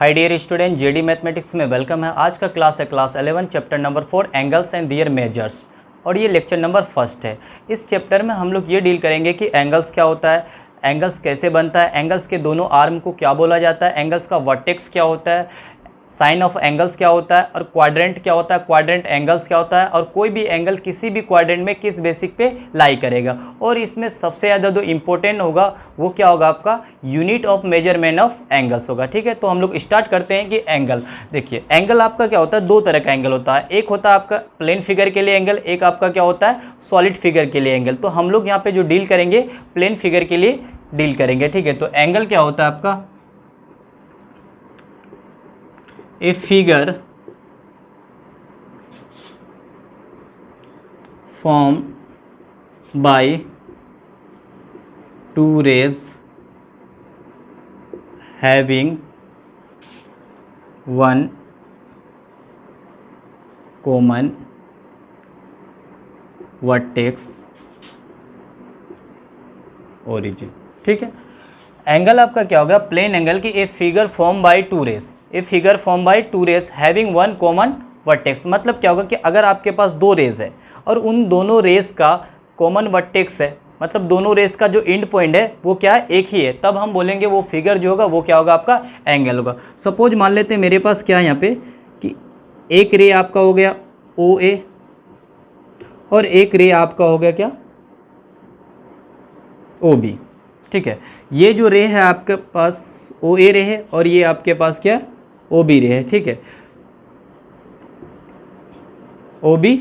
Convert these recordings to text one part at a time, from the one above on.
हाय dear student, JD mathematics में welcome है। आज का क्लास है class 11 chapter number 4 angles and their measures और ये लेक्चर नंबर फर्स्ट है। इस चैप्टर में हम लोग ये डील करेंगे कि एंगल्स क्या होता है, एंगल्स कैसे बनता है, एंगल्स के दोनों आर्म को क्या बोला जाता है, एंगल्स का वर्टेक्स क्या होता है, साइन ऑफ एंगल्स क्या होता है और क्वाड्रेंट क्या होता है, क्वाड्रेंट एंगल्स क्या होता है और कोई भी एंगल किसी भी क्वाड्रेंट में किस बेसिक पे लाई करेगा। और इसमें सबसे ज़्यादा जो इम्पोर्टेंट होगा वो क्या होगा, आपका unit of measurement of angles होगा। ठीक है, तो हम लोग स्टार्ट करते हैं कि एंगल। देखिए एंगल आपका क्या होता है, दो तरह का एंगल होता है। एक होता है आपका प्लेन फिगर के लिए एंगल, एक आपका क्या होता है सॉलिड फिगर के लिए एंगल। तो हम लोग यहाँ पे जो डील करेंगे प्लेन फिगर के लिए डील करेंगे। ठीक है, तो एंगल क्या होता है आपका, a figure formed by two rays having one common vertex origin। ठीक है, एंगल आपका क्या होगा, प्लेन एंगल की a figure form by two rays, a figure form by two rays having one common vertex. मतलब क्या होगा कि अगर आपके पास दो रेस है और उन दोनों रेस का कॉमन वर्टेक्स है, मतलब दोनों रेस का जो एंड पॉइंट है वो क्या है, एक ही है, तब हम बोलेंगे वो फिगर जो होगा वो क्या होगा, आपका एंगल होगा। सपोज मान लेते हैं मेरे पास क्या है यहाँ पे कि एक रे आपका हो गया ओ ए और एक रे आपका हो गया क्या ओ बी। ठीक है, ये जो रे है आपके पास ओ ए रे है और ये आपके पास क्या ओ बी रे है। ठीक है, ओ बी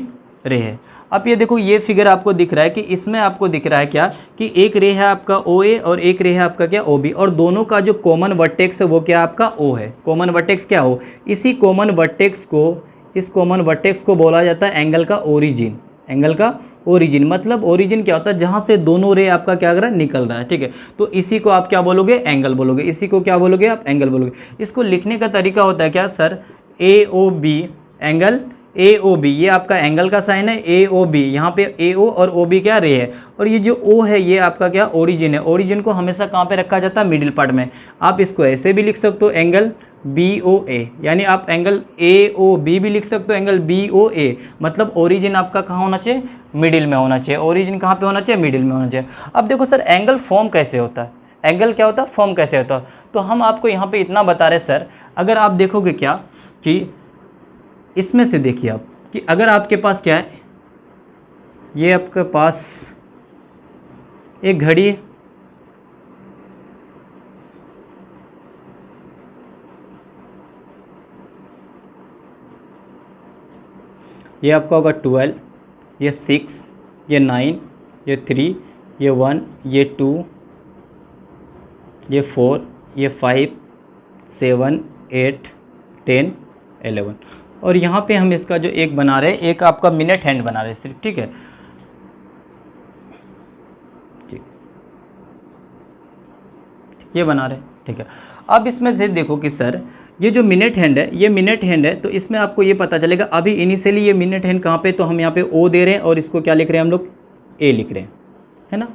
रे है। अब ये देखो ये फिगर आपको दिख रहा है कि इसमें आपको दिख रहा है क्या कि एक रे है आपका ओ ए और एक रे है आपका क्या ओ बी, और दोनों का जो कॉमन वर्टेक्स है वो क्या आपका ओ है। कॉमन वर्टेक्स क्या हो, इसी कॉमन वर्टेक्स को, इस कॉमन वर्टेक्स को बोला जाता है एंगल का ओरिजिन। एंगल का ओरिजिन मतलब ओरिजिन क्या होता है, जहाँ से दोनों रे आपका क्या कर रहा है, निकल रहा है। ठीक है, तो इसी को आप क्या बोलोगे, एंगल बोलोगे। इसी को क्या बोलोगे आप, एंगल बोलोगे। इसको लिखने का तरीका होता है क्या sir, A O B, angle A O B, ये आपका एंगल का साइन है ए ओ बी। यहाँ पे ए ओ और ओ बी क्या रे है, और ये जो ओ है ये आपका क्या ओरिजिन है। ओरिजिन को हमेशा कहाँ पे रखा जाता है, मिडिल पार्ट में। आप इसको ऐसे भी लिख सकते हो एंगल बी ओ ए, यानी आप एंगल ए ओ बी भी लिख सकते हो एंगल बी ओ ए। मतलब ओरिजिन आपका कहाँ होना चाहिए, मिडिल में होना चाहिए। ओरिजिन कहाँ पे होना चाहिए, मिडिल में होना चाहिए। अब देखो सर एंगल फॉर्म कैसे होता है, एंगल क्या होता है, फॉर्म कैसे होता है। तो हम आपको यहाँ पे इतना बता रहे सर, अगर आप देखोगे क्या कि इसमें से देखिए आप कि अगर आपके पास क्या है, ये आपके पास एक घड़ी है, ये आपका होगा 12, ये 6, ये 9, ये 3, ये 1, ये 2, ये 4, ये 5, 7, 8, 10, 11। और यहाँ पे हम इसका जो एक बना रहे हैं, एक आपका मिनट हैंड बना रहे हैं सिर्फ। ठीक है, ठीक, ये बना रहे हैं। ठीक है, अब इसमें से देखो कि सर ये जो मिनट हैंड है, ये मिनट हैंड है, तो इसमें आपको ये पता चलेगा अभी इनिशियली ये मिनट हैंड कहाँ पे, तो हम यहाँ पे ओ दे रहे हैं और इसको क्या लिख रहे हैं हम लोग, ए लिख रहे हैं, है ना।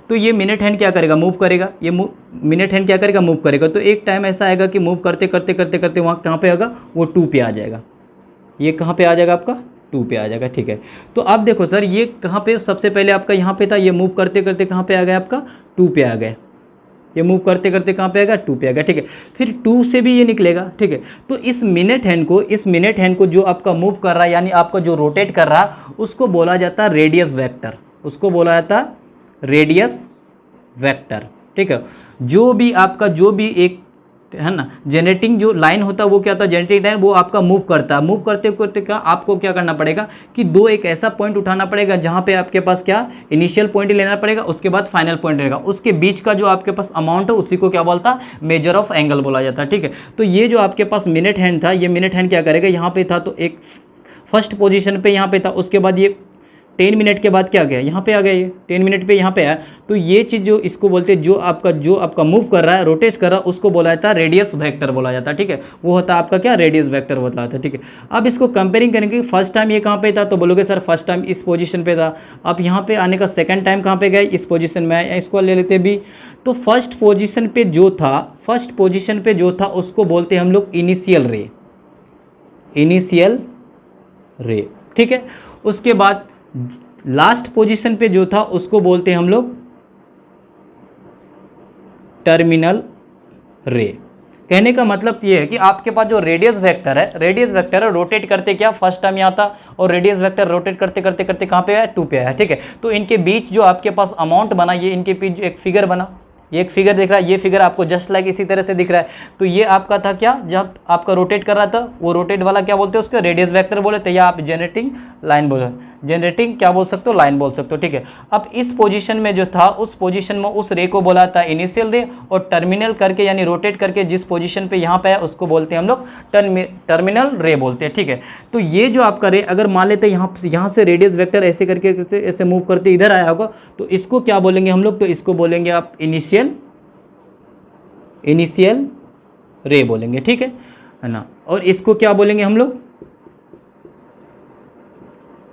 तो ये मिनट हैंड क्या करेगा, मूव करेगा। ये मिनट हैंड क्या करेगा, मूव करेगा। तो एक टाइम ऐसा आएगा कि मूव करते करते करते करते वहाँ कहाँ पे आएगा, वो 2 पे आ जाएगा। ये कहाँ पे आ जाएगा, आपका 2 पे आ जाएगा। ठीक है, तो आप देखो सर ये कहाँ पे, सबसे पहले आपका यहाँ पे था, ये मूव करते करते कहाँ पे आ गया, आपका 2 पे आ गया। ये मूव करते करते कहाँ पे आएगा, 2 पे आ गया। ठीक है, फिर 2 से भी ये निकलेगा। ठीक है, तो इस मिनट हैंड को जो आपका मूव कर रहा है, यानी आपका जो रोटेट कर रहा है, उसको बोला जाता है रेडियस वेक्टर। उसको बोला जाता है रेडियस वेक्टर। ठीक है, जो भी आपका जो भी एक है ना जनरेटिंग जो लाइन होता है वो क्या होता है, जनरेटिंग लाइन, वो आपका मूव करता है। मूव करते करते क्या आपको क्या करना पड़ेगा कि दो एक ऐसा पॉइंट उठाना पड़ेगा जहाँ पे आपके पास क्या इनिशियल पॉइंट लेना पड़ेगा, उसके बाद फाइनल पॉइंट रहेगा। उसके बीच का जो आपके पास अमाउंट है उसी को क्या बोलता है, मेजर ऑफ एंगल बोला जाता है। ठीक है, तो ये जो आपके पास मिनट हैंड था, ये मिनट हैंड क्या करेगा, यहाँ पे था तो एक फर्स्ट पोजीशन पे यहाँ पे था, उसके बाद ये 10 मिनट के बाद क्या आ गया, यहाँ पे आ गया, ये 10 मिनट पे यहाँ पे आया। तो ये चीज़ जो इसको बोलते हैं, जो आपका मूव कर रहा है, रोटेट कर रहा है, उसको बोला जाता है रेडियस वेक्टर बोला जाता है। ठीक है, वो होता है आपका क्या, रेडियस वेक्टर बोला जाता है। ठीक है, अब इसको कंपेयरिंग करेंगे, फर्स्ट टाइम ये कहाँ पे था, तो बोलोगे सर फर्स्ट टाइम इस पोजीशन पे था। अब यहाँ पे आने का सेकंड टाइम कहाँ पे गए, इस पोजीशन में आए। इसको ले लेते भी, तो फर्स्ट पोजीशन पे जो था उसको बोलते हैं हम लोग इनिशियल रे। ठीक है, उसके बाद लास्ट पोजीशन पे जो था उसको बोलते हैं हम लोग टर्मिनल रे। कहने का मतलब ये है कि आपके पास जो रेडियस वेक्टर है रोटेट करते क्या, फर्स्ट टाइम यहाँ था, और रेडियस वेक्टर रोटेट करते करते करते कहाँ पे आया, 2 पे आया। ठीक है, तो इनके बीच जो आपके पास अमाउंट बना, ये इनके बीच जो एक फिगर बना, ये एक फिगर दिख रहा है, ये फिगर आपको जस्ट लाइक इसी तरह से दिख रहा है। तो ये आपका था क्या, जब आपका रोटेट कर रहा था, वो रोटेट वाला क्या बोलते हैं, उसका रेडियस वेक्टर बोले थे, या आप जनरेटिंग लाइन बोले, जनरेटिंग क्या बोल सकते हो, लाइन बोल सकते हो। ठीक है, अब इस पोजीशन में जो था, उस पोजीशन में उस रे को बोला था इनिशियल रे, और टर्मिनल करके यानी रोटेट करके जिस पोजीशन पे यहाँ पे है उसको बोलते हैं हम लोग टर्मिनल रे बोलते हैं। ठीक है, तो ये जो आपका रे, अगर मान लेते हैं यहाँ से रेडियस वेक्टर ऐसे करके ऐसे मूव करते इधर आया होगा, तो इसको क्या बोलेंगे हम लोग, तो इसको बोलेंगे आप इनिशियल रे बोलेंगे। ठीक है ना, और इसको क्या बोलेंगे हम लोग,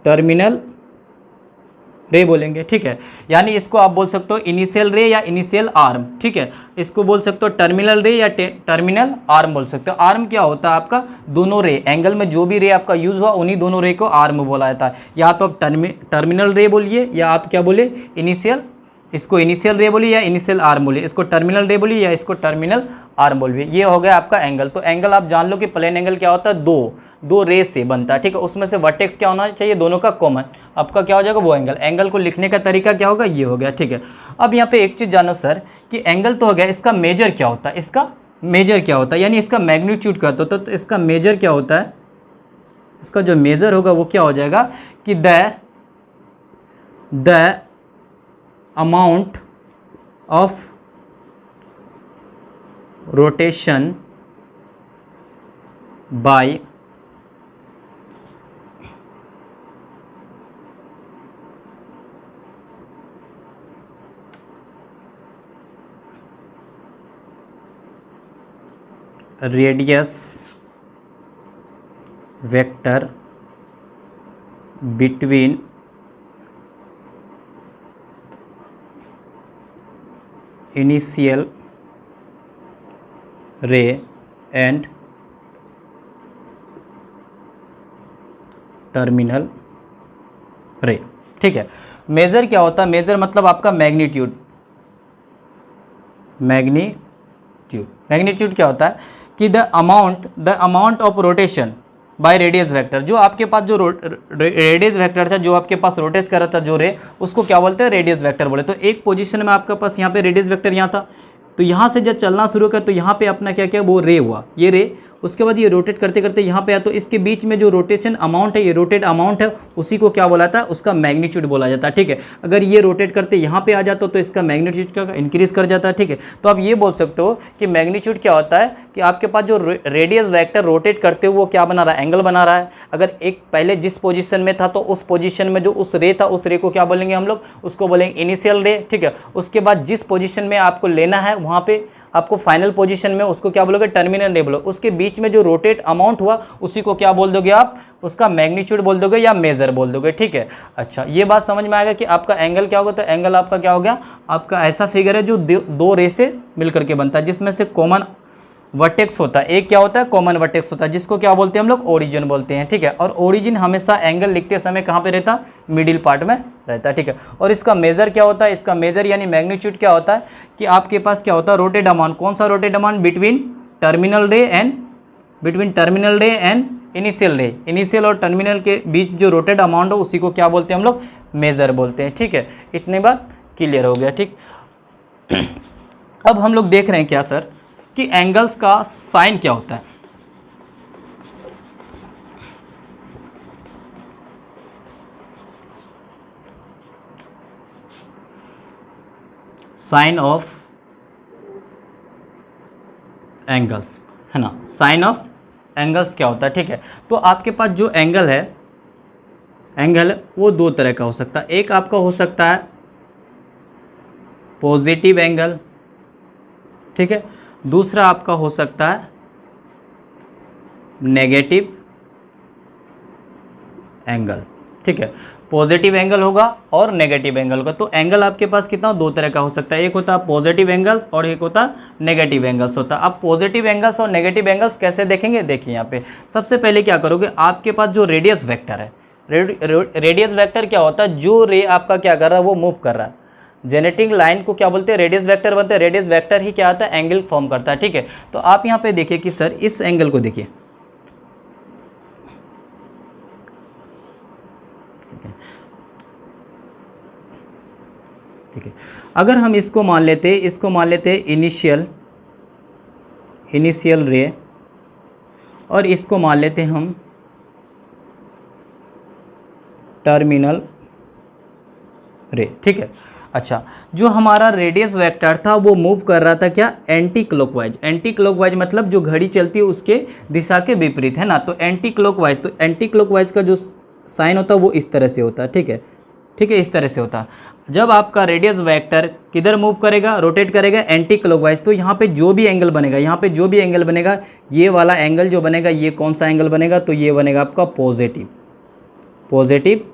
टर्मिनल रे बोलेंगे। ठीक है, यानी इसको आप बोल सकते हो इनिशियल रे या इनिशियल आर्म। ठीक है, इसको बोल सकते हो टर्मिनल रे या टर्मिनल आर्म बोल सकते हो। आर्म क्या होता है आपका, दोनों रे, एंगल में जो भी रे आपका यूज हुआ उन्हीं दोनों रे को आर्म बोला जाता है। या तो आप टर्मिनल रे बोलिए, या आप क्या बोले, इसको इनिशियल रे बोलिए या इनिशियल आर्म बोलिए, इसको टर्मिनल रे बोलिए या इसको टर्मिनल आर्म बोलिए। ये हो गया आपका एंगल। तो एंगल आप जान लो कि प्लेन एंगल क्या होता है, दो रे से बनता है। ठीक है, उसमें से वर्टेक्स क्या होना चाहिए, दोनों का कॉमन, आपका क्या हो जाएगा, वो एंगल को लिखने का तरीका क्या होगा, ये हो गया। ठीक है, अब यहाँ पे एक चीज़ जानो सर कि एंगल तो हो गया, इसका मेजर क्या होता है, यानी इसका मैग्नीट्यूड क्या होता है। तो इसका मेजर क्या होता है, इसका जो मेजर होगा वो क्या हो जाएगा कि the amount of rotation by radius vector between initial रे एंड टर्मिनल रे। ठीक है, मेजर क्या होता है, मेजर मतलब आपका मैग्नीट्यूड क्या होता है कि the amount of rotation by radius vector. जो आपके पास जो रेडियस वेक्टर था, जो आपके पास रोटेट कर रहा था जो रे, उसको क्या बोलते हैं, रेडियस वेक्टर बोले। तो एक पोजीशन में आपके पास यहाँ पे रेडियस वेक्टर यहाँ था, तो यहाँ से जब चलना शुरू किया तो यहाँ पे अपना क्या क्या वो रे हुआ, ये रे, उसके बाद ये रोटेट करते करते यहाँ पे आया, तो इसके बीच में जो रोटेशन अमाउंट है, ये रोटेट अमाउंट है, उसी को क्या बोला था, उसका मैग्नीट्यूड बोला जाता है। ठीक है, अगर ये रोटेट करते यहाँ पे आ जाता तो इसका मैग्नीट्यूड क्या इंक्रीज कर जाता है। ठीक है, तो आप ये बोल सकते हो कि मैग्नीट्यूड क्या होता है कि आपके पास जो रेडियस वेक्टर रोटेट करते हुए वो क्या बना रहा है, एंगल बना रहा है। अगर एक पहले जिस पोजीशन में था तो उस पोजीशन में जो उस रे था, उस रे को क्या बोलेंगे हम लोग, उसको बोलेंगे इनिशियल रे। ठीक है, उसके बाद जिस पोजीशन में आपको लेना है वहाँ पे आपको फाइनल पोजीशन में उसको क्या बोलोगे, टर्मिनल रे बोलो। उसके बीच में जो रोटेट अमाउंट हुआ उसी को क्या बोल दोगे आप, उसका मैग्नीट्यूड बोल दोगे या मेजर बोल दोगे। ठीक है, अच्छा ये बात समझ में आएगा कि आपका एंगल क्या होगा। तो एंगल आपका क्या हो गया, आपका ऐसा फिगर है जो दो रे से मिलकर के बनता है, जिसमें से कॉमन वर्टेक्स होता है, एक क्या होता है, कॉमन वर्टेक्स होता है, जिसको क्या बोलते हैं हम लोग, ओरिजिन बोलते हैं। ठीक है, और ओरिजिन हमेशा एंगल लिखते समय कहाँ पे रहता, मिडिल पार्ट में रहता है। ठीक है, और इसका मेजर क्या होता है, इसका मेजर यानी मैग्नीट्यूड क्या होता है कि आपके पास क्या होता है, रोटेट अमाउंट। कौन सा रोटेट अमाउंट, बिटवीन टर्मिनल रे एंड इनिशियल और टर्मिनल के बीच जो रोटेट अमाउंट हो उसी को क्या बोलते हैं हम लोग, मेजर बोलते हैं। ठीक है, इतनी बात क्लियर हो गया। ठीक, अब हम लोग देख रहे हैं क्या सर कि एंगल्स का साइन क्या होता है। साइन ऑफ एंगल्स है ना, साइन ऑफ एंगल्स क्या होता है। ठीक है, तो आपके पास जो एंगल है, एंगल वो दो तरह का हो सकता है। एक आपका हो सकता है पॉजिटिव एंगल, ठीक है, दूसरा आपका हो सकता है नेगेटिव एंगल, ठीक है। पॉजिटिव एंगल होगा और नेगेटिव एंगल होगा। तो एंगल आपके पास कितना दो तरह का हो सकता है, एक होता है पॉजिटिव एंगल्स और एक होता नेगेटिव एंगल्स होता है। अब पॉजिटिव एंगल्स और नेगेटिव एंगल्स कैसे देखेंगे, देखिए यहाँ पे सबसे पहले क्या करोगे, आपके पास जो रेडियस वेक्टर है, रेडियस वेक्टर क्या होता है, जो रे आपका क्या कर रहा है वो मूव कर रहा है। जेनेटिंग लाइन को क्या बोलते हैं, रेडियस वेक्टर बनते हैं। रेडियस वेक्टर ही क्या आता है, एंगल फॉर्म करता है, ठीक है। तो आप यहाँ पे देखिए कि सर इस एंगल को देखिए, ठीक है। अगर हम इसको मान लेते इनिशियल रे और इसको मान लेते हम टर्मिनल रे, ठीक है। अच्छा, जो हमारा रेडियस वेक्टर था वो मूव कर रहा था क्या, एंटी क्लॉकवाइज। एंटी क्लॉकवाइज मतलब जो घड़ी चलती है उसके दिशा के विपरीत, है ना। तो एंटी क्लॉकवाइज, तो एंटी क्लॉकवाइज का जो साइन होता है वो इस तरह से होता है, ठीक है, ठीक है, इस तरह से होता है। जब आपका रेडियस वेक्टर किधर मूव करेगा, रोटेट करेगा एंटी क्लॉकवाइज, तो यहाँ पे जो भी एंगल बनेगा, यहाँ पे जो भी एंगल बनेगा, ये वाला एंगल जो बनेगा ये कौन सा एंगल बनेगा, तो ये बनेगा आपका पॉजिटिव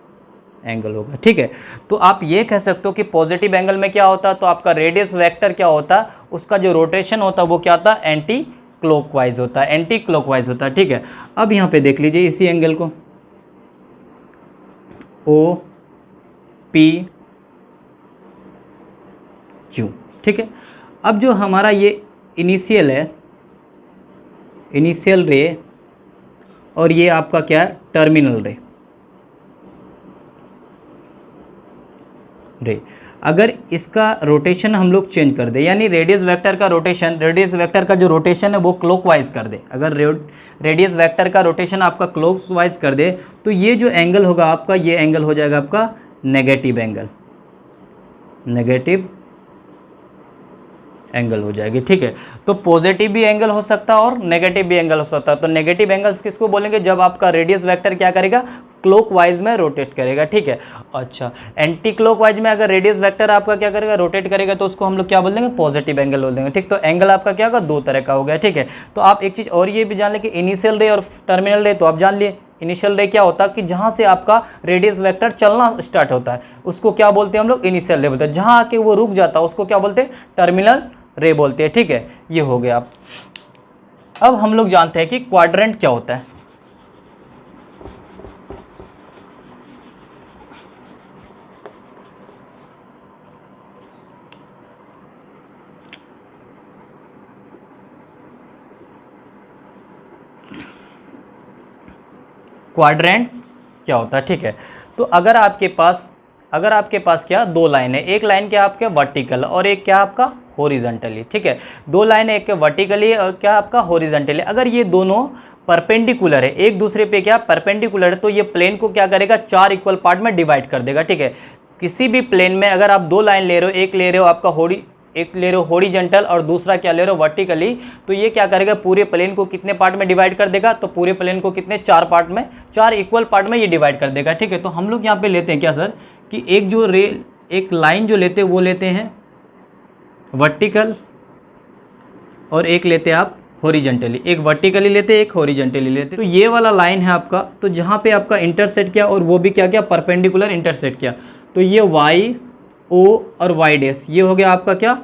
एंगल होगा, ठीक है। तो आप ये कह सकते हो कि पॉजिटिव एंगल में क्या होता है, तो आपका रेडियस वेक्टर क्या होता है, उसका जो रोटेशन होता है वो क्या होता है, एंटी क्लॉकवाइज होता है, एंटी क्लॉकवाइज होता है, ठीक है। अब यहाँ पे देख लीजिए इसी एंगल को ओ पी क्यू, ठीक है। अब जो हमारा ये इनिशियल है, इनिशियल रे, और ये आपका क्या है, टर्मिनल रे। अगर इसका रोटेशन हम लोग चेंज कर दे, यानी रेडियस वेक्टर का रोटेशन, रेडियस वेक्टर का जो रोटेशन है वो क्लॉकवाइज कर दे, अगर रेडियस वेक्टर का रोटेशन आपका क्लॉकवाइज कर दे, तो ये जो एंगल होगा आपका, ये एंगल हो जाएगा आपका नेगेटिव एंगल हो जाएगी, ठीक है। तो पॉजिटिव भी एंगल हो सकता है और नेगेटिव भी एंगल हो सकता है। तो नेगेटिव एंगल्स किसको बोलेंगे, जब आपका रेडियस वेक्टर क्या करेगा, क्लॉकवाइज में रोटेट करेगा, ठीक है। अच्छा, एंटी क्लॉकवाइज में अगर रेडियस वेक्टर आपका क्या करेगा, रोटेट करेगा, तो उसको हम लोग क्या बोल देंगे, पॉजिटिव एंगल बोल देंगे, ठीक। तो एंगल आपका क्या होगा, दो तरह का हो गया, ठीक है। तो आप एक चीज़ और ये भी जान लें कि इनिशियल रे और टर्मिनल रे, तो आप जान लिए इनिशियल रे क्या होता है कि जहाँ से आपका रेडियस वेक्टर चलना स्टार्ट होता है उसको क्या बोलते हैं हम लोग, इनिशियल रे बोलते हैं। जहाँ आके वो रुक जाता है उसको क्या बोलते हैं, टर्मिनल रे बोलते हैं, ठीक है। ये हो गया। अब हम लोग जानते हैं कि क्वाड्रेंट क्या होता है। क्वाड्रेंट क्या होता है, ठीक है। तो अगर आपके पास क्या दो लाइन है, एक लाइन क्या आपके वर्टिकल और एक क्या आपका हॉरिजॉन्टली, ठीक है। दो लाइन है, एक वर्टिकली और क्या आपका हॉरिजॉन्टली। अगर ये दोनों परपेंडिकुलर है, एक दूसरे पे क्या परपेंडिकुलर है, तो ये प्लेन को क्या करेगा, चार इक्वल पार्ट में डिवाइड कर देगा, ठीक है। किसी भी प्लेन में अगर आप दो लाइन ले रहे हो, एक ले रहे हो आपका एक ले रहे हो हॉरिजॉन्टल और दूसरा क्या ले रहे हो वर्टिकली, तो ये क्या करेगा, पूरे प्लेन को कितने पार्ट में डिवाइड कर देगा, तो पूरे प्लेन को कितने, चार पार्ट में, चार इक्वल पार्ट में ये डिवाइड कर देगा, ठीक है। तो हम लोग यहाँ पे लेते हैं क्या सर, कि एक लाइन जो लेते हैं वो लेते हैं वर्टिकल और एक लेते हैं आप हॉरिजॉन्टली, एक वर्टिकली लेते हैं एक हॉरिजॉन्टली लेते हैं। तो ये वाला लाइन है आपका, तो जहाँ पे आपका इंटरसेक्ट किया और वो भी क्या परपेंडिकुलर इंटरसेक्ट किया, तो ये वाई ओ और वाई डैश, ये हो गया आपका क्या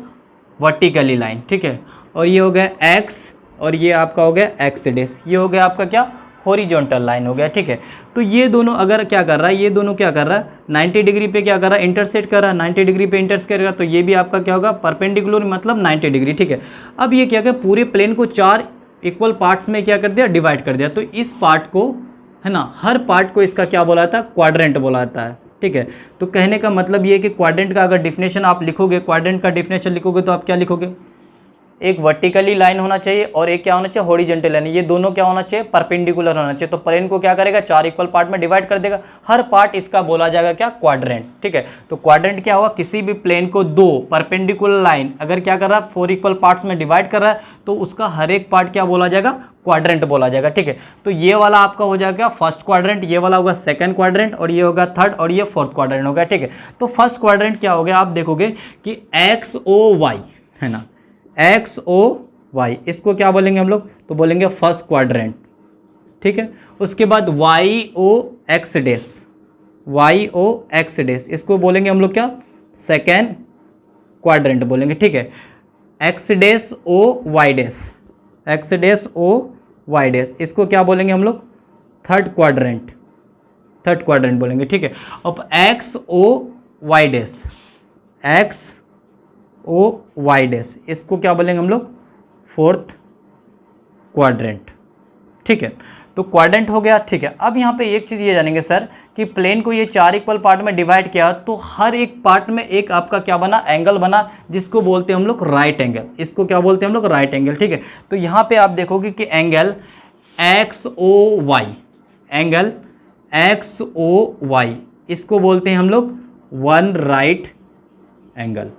वर्टिकली लाइन, ठीक है। और ये हो गया एक्स और ये आपका हो गया एक्स डैश, ये हो गया आपका क्या हॉरिजॉन्टल लाइन हो गया, ठीक है। तो ये दोनों अगर क्या कर रहा है, ये दोनों क्या कर रहा है, 90 डिग्री पे क्या कर रहा है, इंटरसेक्ट कर रहा है, 90 डिग्री पे इंटरसेक्ट करेगा, तो ये भी आपका क्या होगा, परपेंडिकुलर मतलब 90 डिग्री, ठीक है। अब ये क्या पूरे प्लेन को चार इक्वल पार्ट्स में क्या कर दिया, डिवाइड कर दिया। तो इस पार्ट को, है ना, हर पार्ट को इसका क्या बोला जाता है, क्वाड्रेंट बोला जाता है, ठीक है। तो कहने का मतलब ये है कि क्वाड्रेंट का अगर डिफिनेशन आप लिखोगे, क्वाड्रेंट का डिफिनेशन लिखोगे तो आप क्या लिखोगे, एक वर्टिकली लाइन होना चाहिए और एक क्या होना चाहिए, हॉरिजॉन्टल लाइन। ये दोनों क्या होना चाहिए, परपेंडिकुलर होना चाहिए। तो प्लेन को क्या करेगा, 4 इक्वल पार्ट में डिवाइड कर देगा। हर पार्ट इसका बोला जाएगा क्या, क्वाड्रेंट। ठीक है, तो क्वाड्रेंट क्या होगा, किसी भी प्लेन को 2 परपेंडिकुलर लाइन अगर क्या कर रहा है, 4 इक्वल पार्ट्स में डिवाइड कर रहा है, तो उसका हर एक पार्ट क्या बोला जाएगा, क्वाड्रेंट बोला जाएगा। ठीक है, तो ये वाला आपका हो जाएगा फर्स्ट क्वाड्रेंट, ये वाला होगा सेकंड क्वाड्रेंट, और ये होगा थर्ड, और ये फोर्थ क्वाड्रेंट होगा। ठीक है, तो फर्स्ट क्वाड्रेंट क्या हो गया, आप देखोगे कि एक्स ओ वाई है ना, एक्स ओ वाई, इसको क्या बोलेंगे हम लोग, तो बोलेंगे फर्स्ट क्वाड्रेंट। ठीक है, उसके बाद Y O X dash, Y O X dash, इसको बोलेंगे हम लोग क्या, सेकेंड क्वाड्रेंट बोलेंगे। ठीक है, X dash O Y dash, X dash O Y dash, इसको क्या बोलेंगे हम लोग, थर्ड क्वाड्रेंट, थर्ड क्वाड्रेंट बोलेंगे। ठीक है, अब X O Y dash, X O Y dash, इसको क्या बोलेंगे हम लोग, फोर्थ क्वाड्रेंट। ठीक है, तो क्वाड्रेंट हो गया। ठीक है, अब यहाँ पे एक चीज़ ये जानेंगे सर कि प्लेन को ये 4 इक्वल पार्ट में डिवाइड किया, तो हर एक पार्ट में एक आपका क्या बना, एंगल बना, जिसको बोलते हैं हम लोग राइट एंगल। इसको क्या बोलते हैं हम लोग, राइट एंगल। ठीक है, तो यहाँ पे आप देखोगे कि angle X O Y, angle X O Y, इसको बोलते हैं हम लोग वन राइट एंगल।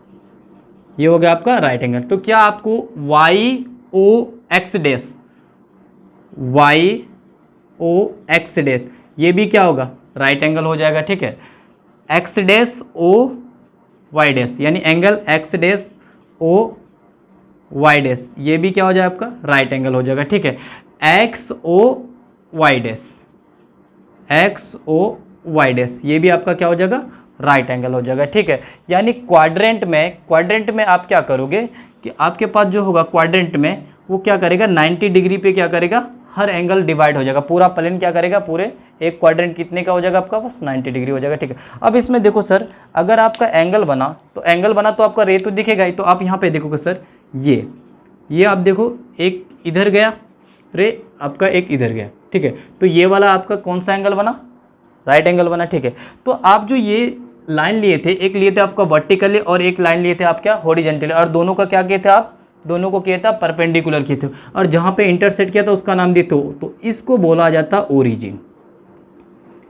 ये हो गया आपका राइट एंगल। तो क्या आपको Y O X dash, Y O X dash, ये भी क्या होगा, राइट एंगल हो जाएगा। ठीक है, X dash O Y dash, यानी angle X dash O Y dash, ये भी क्या हो जाएगा आपका, राइट एंगल हो जाएगा। ठीक है, X O Y dash, X O Y dash, ये भी आपका क्या हो जाएगा, राइट एंगल हो जाएगा। ठीक है, यानी क्वाड्रेंट में आप क्या करोगे कि आपके पास जो होगा क्वाड्रेंट में, वो क्या करेगा, 90 डिग्री पे क्या करेगा, हर एंगल डिवाइड हो जाएगा। पूरा प्लेन क्या करेगा, पूरे एक क्वाड्रेंट कितने का हो जाएगा आपका, बस 90 डिग्री हो जाएगा। ठीक है, अब इसमें देखो सर, अगर आपका एंगल बना तो आपका रे तो दिखेगा ही। तो आप यहाँ पे देखोगे सर, ये आप देखो, एक इधर गया रे आपका, एक इधर गया। ठीक है, तो ये वाला आपका कौन सा एंगल बना, राइट एंगल बना। ठीक है, तो आप जो ये लाइन लिए थे, एक लिए थे आपका वर्टिकली और एक लाइन लिए थे आप क्या, हॉरिजॉन्टली, और दोनों का क्या किए थे आप, दोनों को किया था परपेंडिकुलर किए थे, और जहाँ पे इंटरसेक्ट किया था उसका नाम दिए तो इसको बोला जाता ओरिजिन,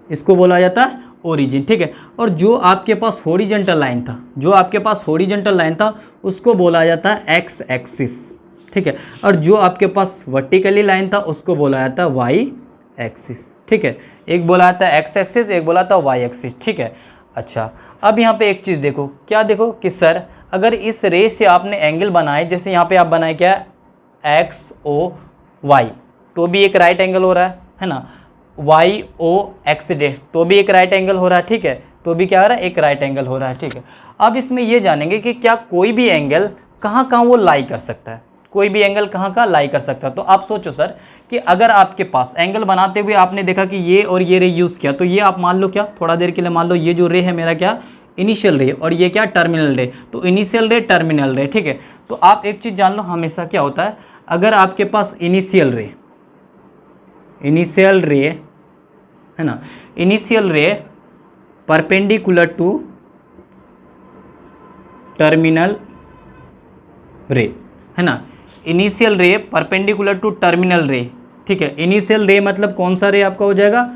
इसको बोला जाता ओरिजिन। ठीक है, और जो आपके पास हॉरिजॉन्टल लाइन था, जो आपके पास हॉरिजॉन्टल लाइन था उसको बोला जाता एक्स एक्सिस। ठीक है, और जो आपके पास वर्टिकली लाइन था उसको बोला जाता वाई एक्सिस। ठीक है, एक बोला जाता एक्स एक्सिस, एक बोला था वाई एक्सिस। ठीक है, अच्छा अब यहाँ पे एक चीज़ देखो, क्या देखो कि सर अगर इस रे से आपने एंगल बनाए, जैसे यहाँ पे आप बनाए क्या, एक्स ओ वाई, तो भी एक राइट एंगल हो रहा है ना, वाई ओ एक्स डैश, तो भी एक राइट एंगल हो रहा है। ठीक है, तो भी क्या हो रहा है, एक राइट एंगल हो रहा है। ठीक है, अब इसमें ये जानेंगे कि क्या कोई भी एंगल कहाँ कहाँ वो लाई कर सकता है, कोई भी एंगल कहाँ कहाँ लाई कर सकता है। तो आप सोचो सर कि अगर आपके पास एंगल बनाते हुए आपने देखा कि ये और ये रे यूज़ किया, तो ये आप मान लो क्या, थोड़ा देर के लिए मान लो ये जो रे है मेरा क्या, इनिशियल रे, और ये क्या, टर्मिनल रे। तो इनिशियल रे, टर्मिनल रे। ठीक है, तो आप एक चीज़ जान लो, हमेशा क्या होता है, अगर आपके पास इनिशियल रे है ना, इनिशियल रे परपेंडिकुलर टू टर्मिनल रे है ना, इनिशियल रे परपेंडिकुलर टू टर्मिनल रे। ठीक है, इनिशियल रे मतलब कौन सा रे आपका हो जाएगा,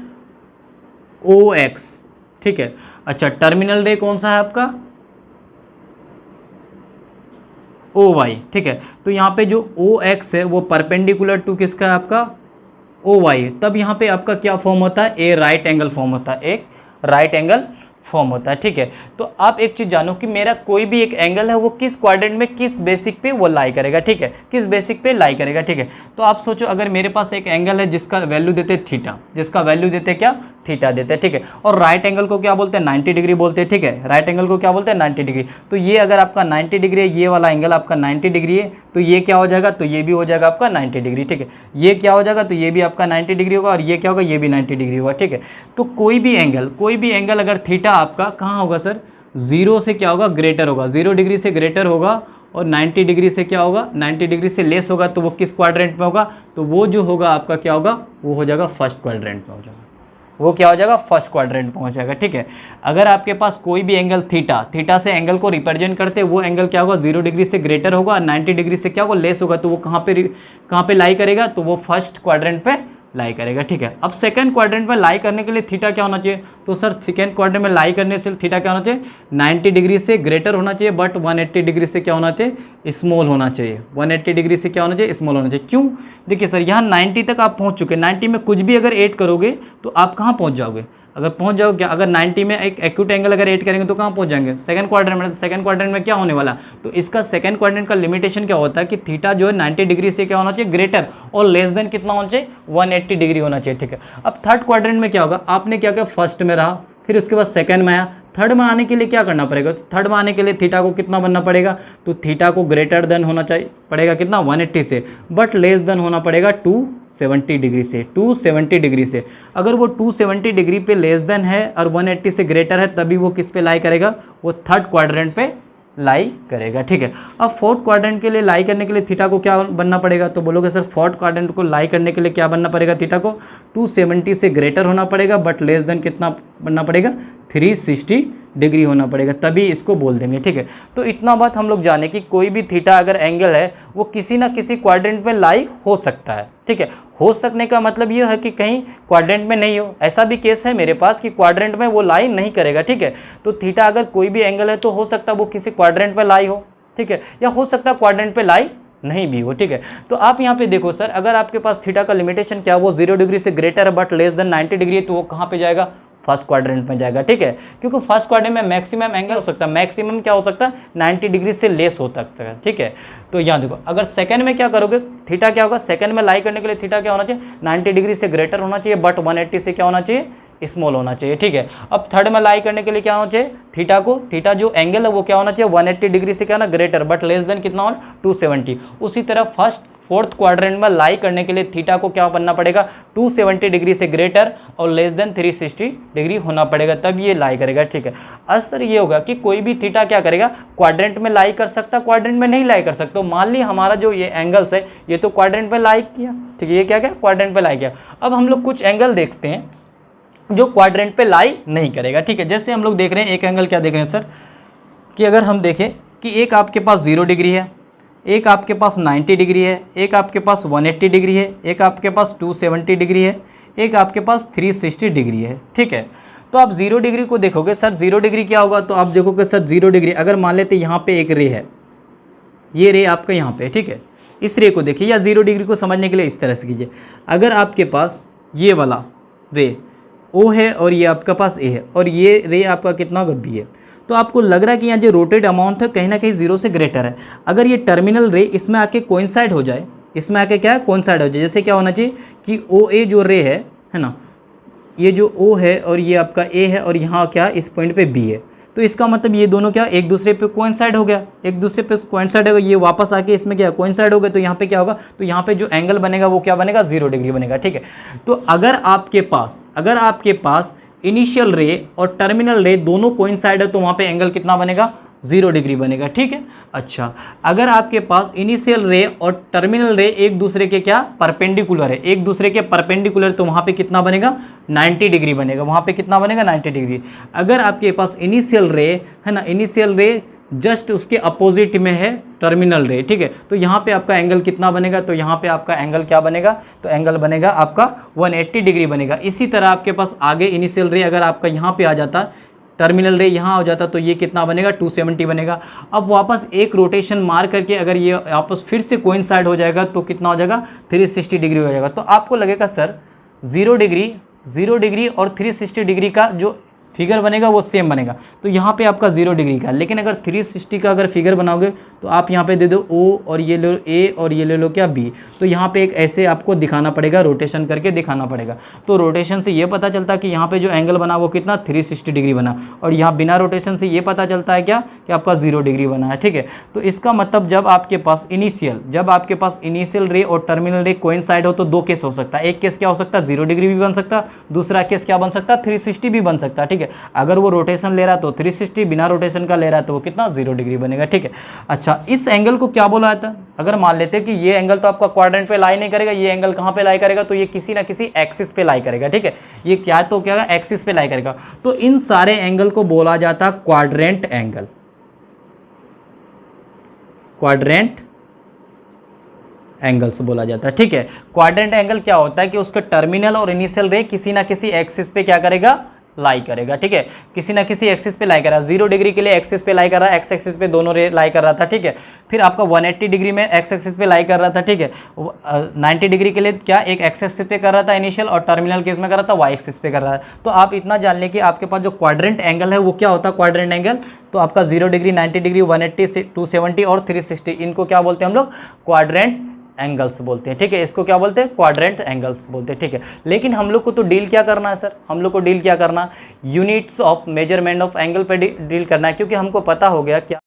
ओ एक्स। ठीक है, अच्छा टर्मिनल रे कौन सा है आपका, ओ वाई। ठीक है, तो यहाँ पे जो ओ एक्स है वो परपेंडिकुलर टू किसका है आपका, ओ वाई। तब यहाँ पे आपका क्या फॉर्म होता है, ए राइट एंगल फॉर्म होता है, एक राइट एंगल फॉर्म होता है। ठीक है, तो आप एक चीज़ जानो कि मेरा कोई भी एक एंगल है वो किस क्वाड्रेंट में, किस बेसिक पे वो लाई करेगा। ठीक है, किस बेसिक पे लाई करेगा। ठीक है, तो आप सोचो अगर मेरे पास एक एंगल है जिसका वैल्यू देते थीटा, जिसका वैल्यू देते क्या, थीटा देते हैं। ठीक है, और राइट एंगल को क्या बोलते हैं, 90 डिग्री बोलते हैं। ठीक है, राइट एंगल को क्या बोलते हैं, 90 डिग्री। तो ये अगर आपका 90 डिग्री है, ये वाला एंगल आपका 90 डिग्री है, तो ये क्या हो जाएगा, तो ये भी हो जाएगा आपका 90 डिग्री। ठीक है, ये क्या हो जाएगा, तो ये भी आपका 90 डिग्री होगा, और ये क्या होगा, ये भी 90 डिग्री होगा। ठीक है, तो कोई भी एंगल अगर थीटा आपका कहाँ होगा सर, 0 से क्या होगा, ग्रेटर होगा, 0 डिग्री से ग्रेटर होगा, और 90 डिग्री से क्या होगा, 90 डिग्री से लेस होगा, तो वो किस क्वाड्रेंट में होगा, तो वो जो होगा आपका क्या होगा, वो हो जाएगा फर्स्ट क्वाड्रेंट में हो जाएगा। वो क्या हो जाएगा, फर्स्ट क्वाड्रेंट पहुंच जाएगा। ठीक है, अगर आपके पास कोई भी एंगल थीटा से एंगल को रिप्रेजेंट करते हैं, वो एंगल क्या होगा, 0 डिग्री से ग्रेटर होगा, 90 डिग्री से क्या होगा, लेस होगा, तो वो कहाँ पे लाई करेगा, तो वो फर्स्ट क्वाड्रेंट पे लाई करेगा। ठीक है, अब सेकंड क्वाड्रेंट में लाई करने के लिए थीटा क्या होना चाहिए, तो सर सेकंड क्वाड्रेंट में लाई करने से थीटा क्या होना चाहिए, 90 डिग्री से ग्रेटर होना चाहिए, बट 180 डिग्री से क्या होना चाहिए, स्मॉल होना चाहिए। 180 डिग्री से क्या होना चाहिए, स्मॉल होना चाहिए। क्यों, देखिए सर यहाँ 90 तक आप पहुँच चुके, 90 में कुछ भी अगर ऐड करोगे तो आप कहाँ पहुँच जाओगे, अगर पहुंच जाओ क्या, अगर 90 में एक एक्यूट एंगल अगर ऐड करेंगे तो कहाँ पहुंच जाएंगे, सेकंड क्वाड्रेंट में। सेकंड क्वाड्रेंट में क्या होने वाला, तो इसका सेकंड क्वाड्रेंट का लिमिटेशन क्या होता है कि थीटा जो है 90 डिग्री से क्या होना चाहिए, ग्रेटर, और लेस देन कितना होना चाहिए, 180 डिग्री होना चाहिए। ठीक है, अब थर्ड क्वाड्रेंट में क्या होगा, आपने क्या किया, फर्स्ट में रहा, फिर उसके बाद सेकंड में आया, थर्ड में आने के लिए क्या करना पड़ेगा, तो थर्ड में आने के लिए थीटा को कितना बनना पड़ेगा, तो थीटा को ग्रेटर देन होना चाहिए पड़ेगा कितना, 180 से, बट लेस देन होना पड़ेगा 270 डिग्री से, 270 डिग्री से। अगर वो 270 डिग्री पे लेस देन है और 180 से ग्रेटर है, तभी वो किस पे लाई करेगा, वो थर्ड क्वाड्रेंट पे लाई करेगा। ठीक है, अब फोर्थ क्वाड्रेंट के लिए लाई करने के लिए थीटा को क्या बनना पड़ेगा, तो बोलोगे सर फोर्थ क्वाड्रेंट को लाई करने के लिए क्या बनना पड़ेगा, थीटा को 270 से ग्रेटर होना पड़ेगा, बट लेस देन कितना बनना पड़ेगा, 360 डिग्री होना पड़ेगा, तभी इसको बोल देंगे। ठीक है, तो इतना बात हम लोग जाने कि कोई भी थीटा अगर एंगल है वो किसी ना किसी क्वाड्रेंट में लाई हो सकता है। ठीक है, हो सकने का मतलब ये है कि कहीं क्वाड्रेंट में नहीं हो, ऐसा भी केस है मेरे पास कि क्वाड्रेंट में वो लाई नहीं करेगा। ठीक है, तो थीटा अगर कोई भी एंगल है तो हो सकता है वो किसी क्वाड्रेंट में लाई हो। ठीक है, या हो सकता है क्वाड्रेंट पे लाई नहीं भी हो। ठीक है, तो आप यहाँ पे देखो सर, अगर आपके पास थीटा का लिमिटेशन क्या है, वो 0 डिग्री से ग्रेटर है बट लेस देन 90 डिग्री है, तो वो कहाँ पे जाएगा, फर्स्ट क्वाड्रेंट में जाएगा। ठीक है, क्योंकि फर्स्ट क्वाड्रेंट में मैक्सिमम एंगल हो सकता है, मैक्सिमम क्या हो सकता है, 90 डिग्री से लेस हो सकता है। ठीक है, तो यहाँ देखो, अगर सेकंड में क्या करोगे, थीटा क्या होगा, सेकंड में लाई करने के लिए थीटा क्या होना चाहिए, 90 डिग्री से ग्रेटर होना चाहिए, बट 180 से क्या होना चाहिए, स्मॉल होना चाहिए। ठीक है, अब थर्ड में लाई करने के लिए क्या होना चाहिए, थीटा जो एंगल है वो क्या होना चाहिए, 180 डिग्री से क्या ना, ग्रेटर, बट लेस देन कितना होना, 270। उसी तरह फोर्थ क्वाड्रेंट में लाई करने के लिए थीटा को क्या बनना पड़ेगा, 270 डिग्री से ग्रेटर और लेस देन 360 डिग्री होना पड़ेगा, तब ये लाई करेगा। ठीक है, असर ये होगा कि कोई भी थीटा क्या करेगा, क्वाड्रेंट में लाई कर सकता, क्वाड्रेंट में नहीं लाई कर सकता। तो मान ली हमारा जो ये एंगल्स है ये तो क्वाड्रेंट पे लाई किया, ठीक है, ये क्या क्वाड्रेंट पे लाई किया। अब हम लोग कुछ एंगल देखते हैं जो क्वाड्रेंट पे लाई नहीं करेगा। ठीक है, जैसे हम लोग देख रहे हैं एक एंगल, क्या देख रहे हैं सर, कि अगर हम देखें कि एक आपके पास 0 डिग्री है, एक आपके पास 90 डिग्री है, एक आपके पास 180 डिग्री है, एक आपके पास 270 डिग्री है, एक आपके पास 360 डिग्री है। ठीक है, तो आप 0 डिग्री को देखोगे, सर 0 डिग्री क्या होगा, तो आप देखोगे सर 0 डिग्री, अगर मान लेते यहाँ पे एक रे है, ये रे आपका यहाँ पे, ठीक है, इस रे को देखिए, या 0 डिग्री को समझने के लिए इस तरह से कीजिए, अगर आपके पास ये वाला रे O है और ये आपका पास A है और ये रे आपका कितना होगा, B है, तो आपको लग रहा है कि यहाँ जो रोटेट अमाउंट है कहीं ना कहीं 0 से ग्रेटर है। अगर ये टर्मिनल रे इसमें आके कोइंसाइड हो जाए, इसमें आके क्या है, कोइंसाइड हो जाए, जैसे क्या होना चाहिए कि OA जो रे है ना, ये जो O है और ये आपका A है और यहाँ क्या इस पॉइंट पे B है, तो इसका मतलब ये दोनों क्या एक दूसरे पे कोइंसाइड हो गया, एक दूसरे पे कोइंसाइड होगा, ये वापस आके इसमें क्या कोइंसाइड हो गया, तो यहाँ पे क्या होगा, तो यहाँ पे जो एंगल बनेगा वो क्या बनेगा, 0 डिग्री बनेगा। ठीक है, तो अगर आपके पास इनिशियल रे और टर्मिनल रे दोनों कोइंसाइड है तो वहाँ पे एंगल कितना बनेगा, 0 डिग्री बनेगा। ठीक है, अच्छा अगर आपके पास इनिशियल रे और टर्मिनल रे एक दूसरे के क्या परपेंडिकुलर है, एक दूसरे के परपेंडिकुलर, तो वहाँ पे कितना बनेगा, 90 डिग्री बनेगा, वहाँ पे कितना बनेगा, 90 डिग्री। अगर आपके पास इनिशियल रे है ना, इनिशियल रे जस्ट उसके अपोजिट में है टर्मिनल रे, ठीक है, तो यहाँ पे आपका एंगल कितना बनेगा, तो यहाँ पे आपका एंगल क्या बनेगा, तो एंगल बनेगा आपका 180 डिग्री बनेगा। इसी तरह आपके पास आगे इनिशियल रे अगर आपका यहाँ पे आ जाता, टर्मिनल रे यहाँ हो जाता, तो ये कितना बनेगा, 270 बनेगा। अब वापस एक रोटेशन मार करके अगर ये आपस फिर से कोइंसाइड हो जाएगा तो कितना हो जाएगा, 360 डिग्री हो जाएगा। तो आपको लगेगा सर 0 डिग्री और 360 डिग्री का जो फिगर बनेगा वो सेम बनेगा, तो यहाँ पे आपका 0 डिग्री का, लेकिन अगर 360 का अगर फिगर बनाओगे तो आप यहाँ पे दे दो O और ये ले लो A और ये ले लो क्या B, तो यहाँ पे एक ऐसे आपको दिखाना पड़ेगा, रोटेशन करके दिखाना पड़ेगा। तो रोटेशन से ये पता चलता है कि यहाँ पे जो एंगल बना वो कितना 360 डिग्री बना, और यहाँ बिना रोटेशन से ये पता चलता है क्या कि आपका 0 डिग्री बना है। ठीक है, तो इसका मतलब जब आपके पास इनिशियल रे और टर्मिनल रे कोइंसाइड हो तो दो केस हो सकता है। एक केस क्या हो सकता है, 0 डिग्री भी बन सकता है, दूसरा केस क्या बन सकता है, 360 भी बन सकता है। ठीक है, अगर वो रोटेशन ले रहा है तो 360, बिना रोटेशन का ले रहा है तो वो कितना 0 डिग्री बनेगा। ठीक है, अच्छा अच्छा, इस एंगल को क्या बोला जाता है? अगर मान लेते हैं कि ये एंगल तो आपका क्वाड्रेंट पे लाई नहीं करेगा, ये एंगल कहाँ पे लाई करेगा, तो ये किसी ना किसी एक्सिस पे लाई करेगा, ठीक है। ये क्या तो क्या होगा, एक्सिस पे लाई करेगा। तो इन सारे एंगल को बोला जाता है क्वाड्रेंट एंगल, क्वाड्रेंट एंगल्स बोला जाता है, ठीक है। क्वाड्रेंट एंगल क्या होता है कि उसके टर्मिनल और इनिशियल रे किसी ना किसी एक्सिस पे क्या करेगा, लाई करेगा, ठीक है। किसी ना किसी एक्सिस पे लाई कर रहा है। 0 डिग्री के लिए एक्सिस पे लाई कर रहा है, एक्स एक्सिस पे दोनों रे लाई कर रहा था, ठीक है। फिर आपका 180 डिग्री में एक्स एक्सिस पे लाई कर रहा था, ठीक है। 90 डिग्री के लिए क्या एक एक्स एक्सिस पे कर रहा था इनिशियल, और टर्मिनल केस में कर रहा था वाई एक्सिस पे कर रहा है। तो आप इतना जान लें कि आपके पास जो क्वाड्रेंट एंगल है वो क्या होता है, क्वाड्रेंट एंगल। तो आपका 0 डिग्री, 90 डिग्री, 180, 270 और 360, इनको क्या बोलते हैं हम लोग, क्वाड्रेंट एंगल्स बोलते हैं, ठीक है। इसको क्या बोलते हैं, क्वाड्रेंट एंगल्स बोलते हैं, ठीक है। लेकिन हम लोग को तो डील क्या करना है सर, हम लोग को डील क्या करना, units of measurement of angle पे डील करना है, क्योंकि हमको पता हो गया क्या